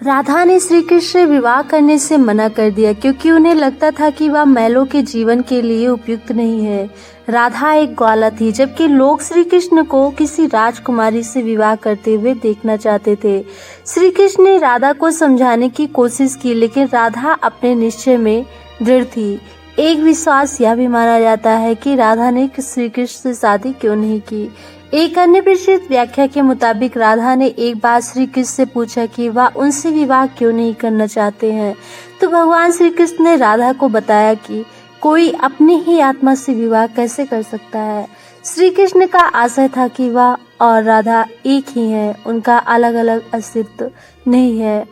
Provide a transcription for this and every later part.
राधा ने श्री कृष्ण से विवाह करने से मना कर दिया क्योंकि उन्हें लगता था कि वह महलों के जीवन के लिए उपयुक्त नहीं है। राधा एक ग्वाला थी, जबकि लोग श्री कृष्ण को किसी राजकुमारी से विवाह करते हुए देखना चाहते थे। श्री कृष्ण ने राधा को समझाने की कोशिश की, लेकिन राधा अपने निश्चय में दृढ़ थी। एक विश्वास यह भी माना जाता है कि राधा ने श्री कृष्ण से शादी क्यों नहीं की। एक अन्य प्रसिद्ध व्याख्या के मुताबिक राधा ने एक बार श्री कृष्ण से पूछा कि वह उनसे विवाह क्यों नहीं करना चाहते हैं, तो भगवान श्री कृष्ण ने राधा को बताया कि कोई अपनी ही आत्मा से विवाह कैसे कर सकता है। श्री कृष्ण का आशय था कि वह और राधा एक ही हैं, उनका अलग अलग अस्तित्व नहीं है।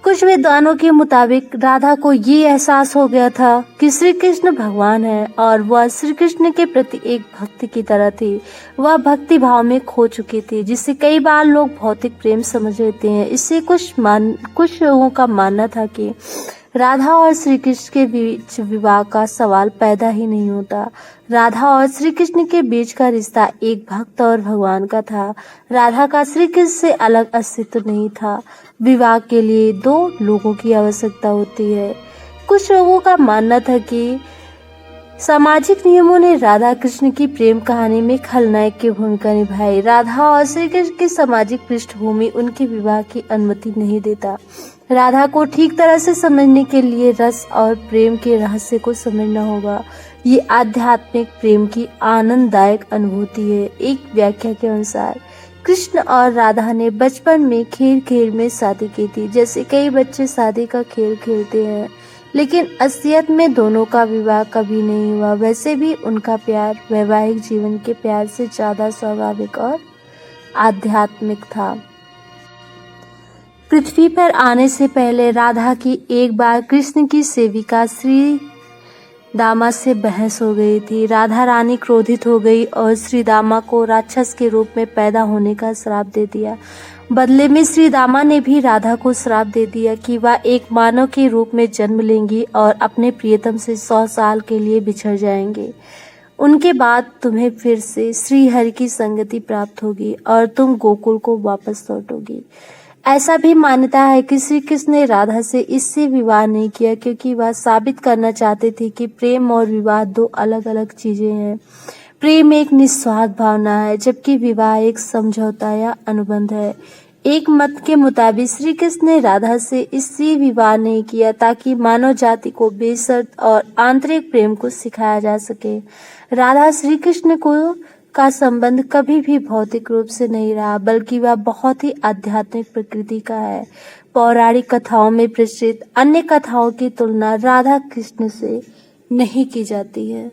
कुछ विद्वानों के मुताबिक राधा को ये एहसास हो गया था कि श्री कृष्ण भगवान है और वह श्री कृष्ण के प्रति एक भक्ति की तरह थी। वह भक्ति भाव में खो चुकी थी, जिसे कई बार लोग भौतिक प्रेम समझ लेते हैं। इससे कुछ लोगों का मानना था कि राधा और श्री कृष्ण के बीच विवाह का सवाल पैदा ही नहीं होता। राधा और श्री कृष्ण के बीच का रिश्ता एक भक्त और भगवान का था। राधा का श्री कृष्ण से अलग अस्तित्व नहीं था। विवाह के लिए दो लोगों की आवश्यकता होती है। कुछ लोगों का मानना था कि सामाजिक नियमों ने राधा कृष्ण की प्रेम कहानी में खलनायक की भूमिका निभाई। राधा और श्री कृष्ण की सामाजिक पृष्ठभूमि उनके विवाह की अनुमति नहीं देता। राधा को ठीक तरह से समझने के लिए रस और प्रेम के रहस्य को समझना होगा। ये आध्यात्मिक प्रेम की आनंददायक अनुभूति है। एक व्याख्या के अनुसार कृष्ण और राधा ने बचपन में खेल खेल में शादी की थी, जैसे कई बच्चे शादी का खेल खेलते हैं, लेकिन असलियत में दोनों का विवाह कभी नहीं हुआ। वैसे भी उनका प्यार वैवाहिक जीवन के प्यार से ज्यादा स्वाभाविक और आध्यात्मिक था। पृथ्वी पर आने से पहले राधा की एक बार कृष्ण की सेविका श्री दामा से बहस हो गई थी। राधा रानी क्रोधित हो गई और श्री दामा को राक्षस के रूप में पैदा होने का श्राप दे दिया। बदले में श्री दामा ने भी राधा को श्राप दे दिया कि वह एक मानव के रूप में जन्म लेंगी और अपने प्रियतम से 100 साल के लिए बिछड़ जाएंगे। उनके बाद तुम्हें फिर से श्री हरि की संगति प्राप्त होगी और तुम गोकुल को वापस लौटोगी। ऐसा भी मान्यता है कि श्री कृष्ण ने राधा से इससे विवाह नहीं किया क्योंकि वह साबित करना चाहते थे कि प्रेम और विवाह दो अलग अलग चीजें हैं। प्रेम एक निस्वार्थ भावना है, जबकि विवाह एक समझौता या अनुबंध है। एक मत के मुताबिक श्री कृष्ण ने राधा से इसलिए विवाह नहीं किया ताकि मानव जाति को बेशर्त और आंतरिक प्रेम को सिखाया जा सके। राधा श्री कृष्ण का संबंध कभी भी भौतिक रूप से नहीं रहा, बल्कि वह बहुत ही आध्यात्मिक प्रकृति का है। पौराणिक कथाओं में प्रचलित अन्य कथाओं की तुलना राधा कृष्ण से नहीं की जाती है।